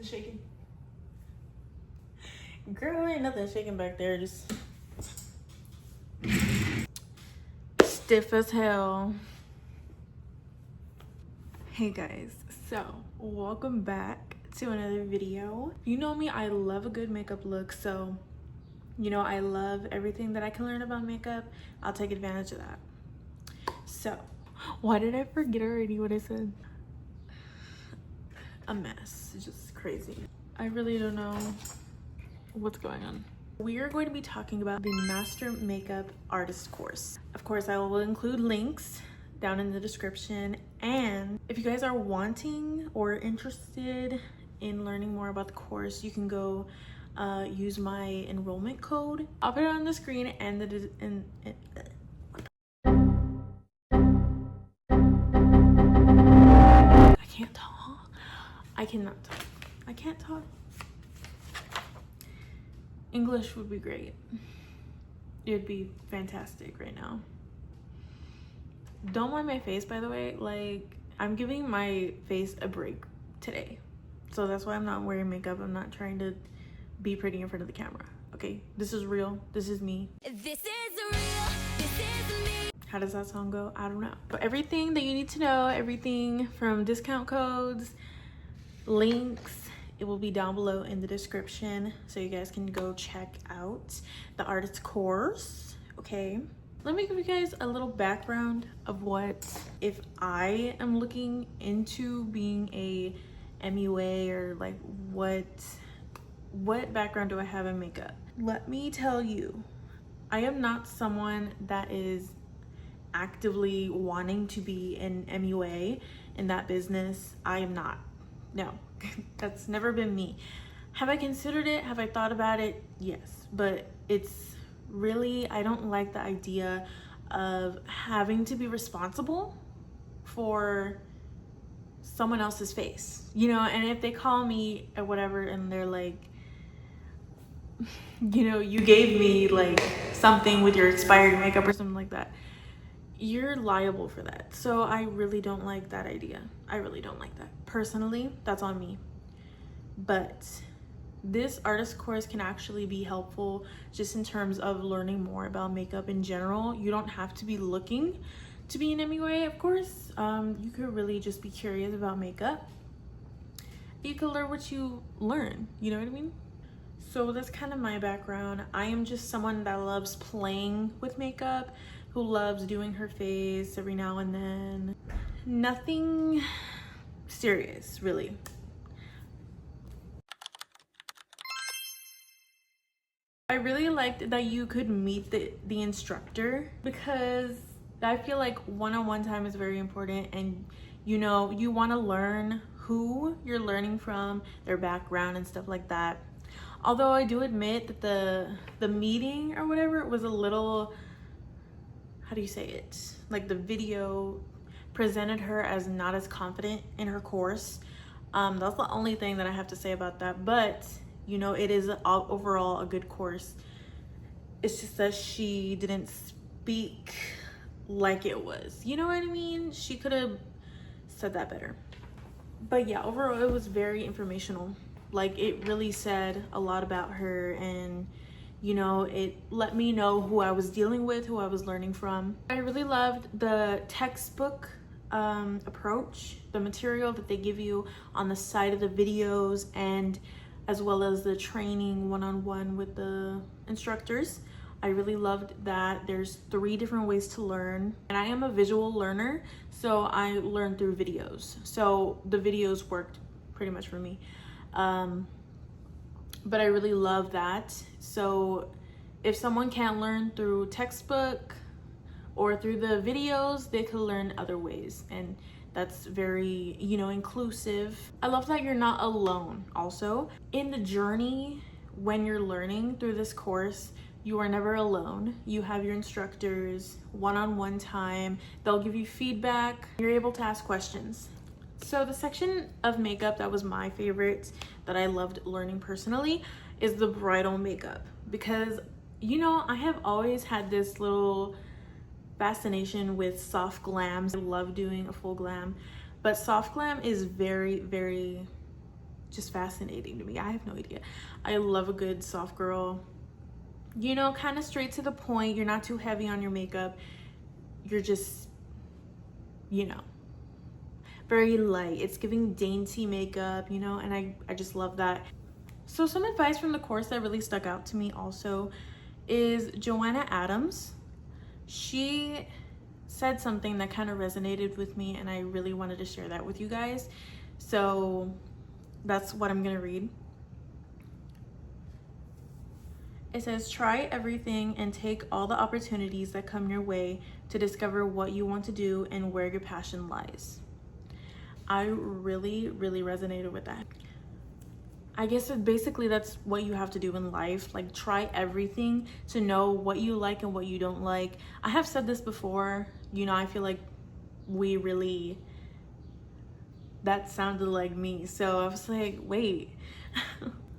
Nothing shaking. Girl, ain't nothing shaking back there. Just stiff as hell. Hey guys, so welcome back to another video. You know me, I love a good makeup look, so you know I love everything that I can learn about makeup. I'll take advantage of that. So why did I forget already what I said? A mess. It's just crazy. I really don't know what's going on. We are going to be talking about the Master Makeup Artist course. Of course, I will include links down in the description, and if you guys are wanting or interested in learning more about the course, you can go use my enrollment code. I'll put it on the screen and I can't talk. I cannot talk. I can't talk. English would be great. It would be fantastic right now. Don't mind my face, by the way. Like, I'm giving my face a break today, so that's why I'm not wearing makeup. I'm not trying to be pretty in front of the camera. Okay, this is real. This is me. This is real. This is me. How does that song go? I don't know. But everything that you need to know, everything from discount codes, links, it will be down below in the description, so you guys can go check out the artist course. Okay, let me give you guys a little background of what if I am looking into being a MUA, or like what background do I have in makeup. Let me tell you, I am not someone that is actively wanting to be an MUA in that business. I am not. No, that's never been me. Have I considered it? Have I thought about it? Yes, but it's really, I don't like the idea of having to be responsible for someone else's face, you know. And if they call me or whatever and they're like, you know, you gave me like something with your expired makeup or something like that, you're liable for that. So I really don't like that idea. I really don't like that. Personally, that's on me. But this artist course can actually be helpful just in terms of learning more about makeup in general. You don't have to be looking to be an MUA, of course. You could really just be curious about makeup. You could learn what you learn, you know what I mean? So that's kind of my background. I am just someone that loves playing with makeup, who loves doing her face every now and then. Nothing serious, really. I really liked that you could meet the instructor, because I feel like one-on-one time is very important, and you know, you want to learn who you're learning from, their background and stuff like that. Although I do admit that the meeting or whatever was a little, how do you say it? Like, the video presented her as not as confident in her course. That's the only thing that I have to say about that. But, you know, it is overall a good course. It's just that she didn't speak like it was. You know what I mean? She could have said that better. But yeah, overall it was very informational. Like, it really said a lot about her, and you know, it let me know who I was dealing with, who I was learning from. I really loved the textbook approach, the material that they give you on the side of the videos, and as well as the training one-on-one with the instructors. I really loved that there's 3 different ways to learn, and I am a visual learner, so I learn through videos. So the videos worked pretty much for me. But I really love that. So if someone can't learn through textbook or through the videos, they could learn other ways, and that's very, you know, inclusive. I love that you're not alone. Also, in the journey when you're learning through this course, you are never alone. You have your instructors, one-on-one time. They'll give you feedback. You're able to ask questions. So the section of makeup that was my favorite, that I loved learning personally, is the bridal makeup. Because, you know, I have always had this little fascination with soft glams. I love doing a full glam, but soft glam is very, very just fascinating to me. I have no idea. I love a good soft girl, you know, kind of straight to the point. You're not too heavy on your makeup. You're just, you know, very light. It's giving dainty makeup, you know, and I just love that. So some advice from the course that really stuck out to me also is Joanna Adams. She said something that kind of resonated with me, and I really wanted to share that with you guys. So that's what I'm gonna read. It says, try everything and take all the opportunities that come your way to discover what you want to do and where your passion lies. I really resonated with that. I guess basically that's what you have to do in life. Like, try everything to know what you like and what you don't like. I have said this before, you know, I feel like that sounded like me. So I was like, wait.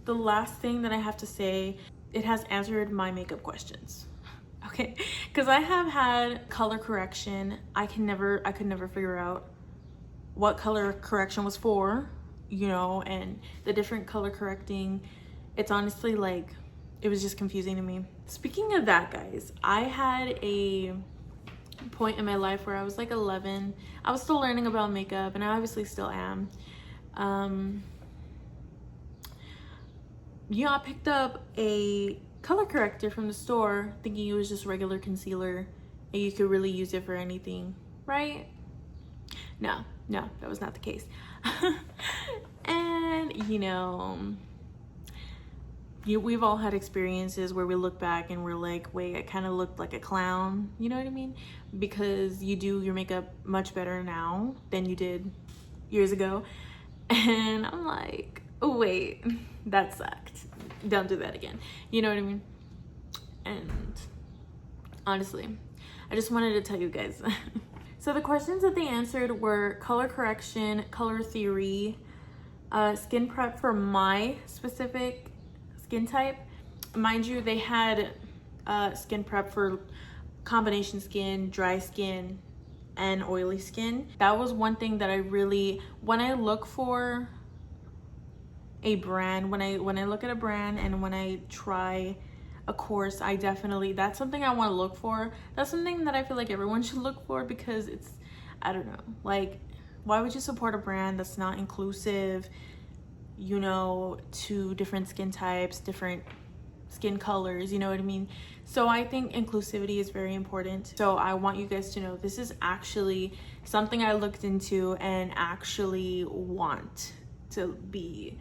The last thing that I have to say, it has answered my makeup questions. Okay, because I have had color correction. I could never figure out what color correction was for, you know, and the different color correcting. It's honestly like, it was just confusing to me. Speaking of that, guys, I had a point in my life where I was like 11. I was still learning about makeup, and I obviously still am. You know, I picked up a color corrector from the store thinking it was just regular concealer and you could really use it for anything, right? No, that was not the case. And you know, we've all had experiences where we look back and we're like, wait, I kind of looked like a clown, you know what I mean? Because you do your makeup much better now than you did years ago. And I'm like, oh wait, that sucked. Don't do that again. You know what I mean? And honestly, I just wanted to tell you guys. So the questions that they answered were color correction, color theory, skin prep for my specific skin type. Mind you, they had skin prep for combination skin, dry skin, and oily skin. That was one thing that I really, when I look for a brand, when I look at a brand and when I try a course, I definitely, that's something I want to look for. That's something that I feel like everyone should look for, because it's, I don't know, like, why would you support a brand that's not inclusive, you know, to different skin types, different skin colors, you know what I mean? So I think inclusivity is very important. So I want you guys to know this is actually something I looked into and actually want to be,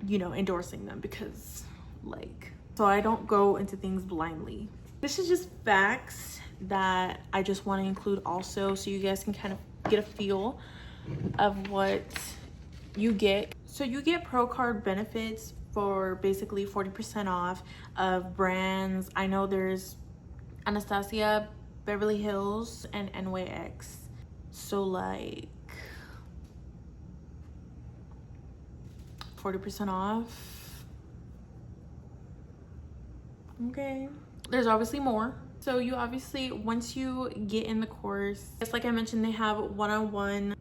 you know, endorsing them, because like, so I don't go into things blindly. This is just facts that I just want to include also, so you guys can kind of get a feel of what you get. So you get pro card benefits for basically 40% off of brands. I know there's Anastasia, Beverly Hills, and NYX. So like 40% off. Okay, there's obviously more. So you obviously, once you get in the course, just like I mentioned, they have one-on-one,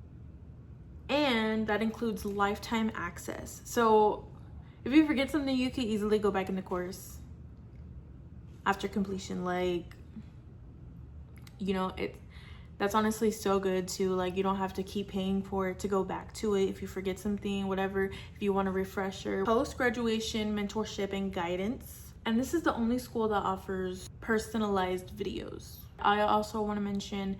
and that includes lifetime access. So if you forget something, you can easily go back in the course after completion. Like, you know, that's honestly so good too. Like, you don't have to keep paying for it to go back to it if you forget something, whatever. If you want a refresher, post-graduation mentorship and guidance. And this is the only school that offers personalized videos. I also want to mention,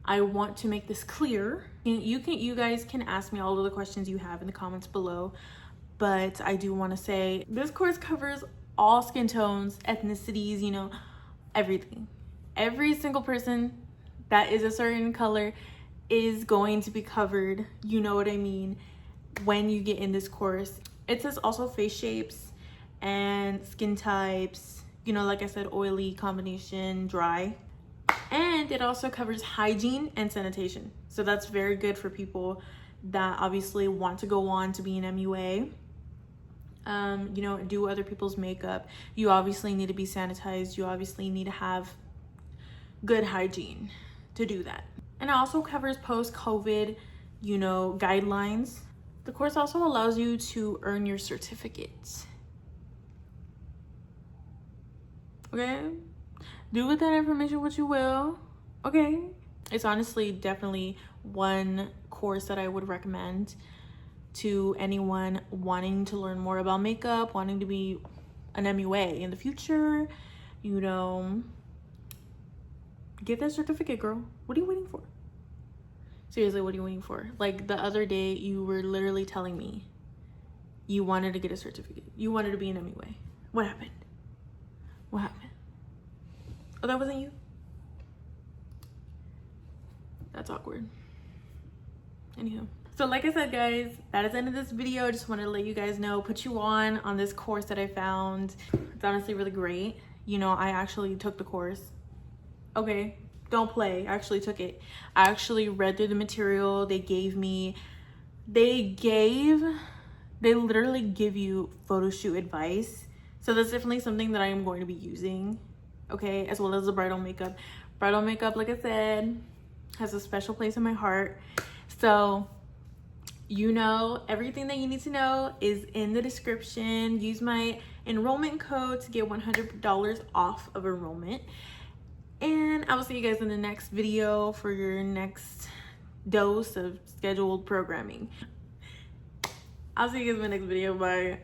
I want to make this clear. You guys can ask me all of the questions you have in the comments below, but I do want to say this course covers all skin tones, ethnicities, you know, everything. Every single person that is a certain color is going to be covered, you know what I mean, when you get in this course. It says also face shapes and skin types, you know, like I said, oily, combination, dry. And it also covers hygiene and sanitation. So that's very good for people that obviously want to go on to be an MUA, you know, do other people's makeup. You obviously need to be sanitized. You obviously need to have good hygiene to do that. And it also covers post-COVID, you know, guidelines. The course also allows you to earn your certificate. Okay? Do with that information what you will. Okay? It's honestly definitely one course that I would recommend to anyone wanting to learn more about makeup, wanting to be an MUA in the future. You know, get that certificate, girl. What are you waiting for? Seriously, what are you waiting for? Like the other day, you were literally telling me you wanted to get a certificate. You wanted to be an MUA. What happened? What happened? Oh, that wasn't you? That's awkward. Anywho. So like I said, guys, that is the end of this video. I just wanted to let you guys know, put you on this course that I found. It's honestly really great. You know, I actually took the course. Okay, don't play. I actually took it. I actually read through the material they gave me. They literally give you photo shoot advice. So that's definitely something that I am going to be using. Okay, as well as the bridal makeup. Bridal makeup, like I said, has a special place in my heart. So, you know, everything that you need to know is in the description. Use my enrollment code to get $100 off of enrollment. And I will see you guys in the next video for your next dose of scheduled programming. I'll see you guys in my next video. Bye.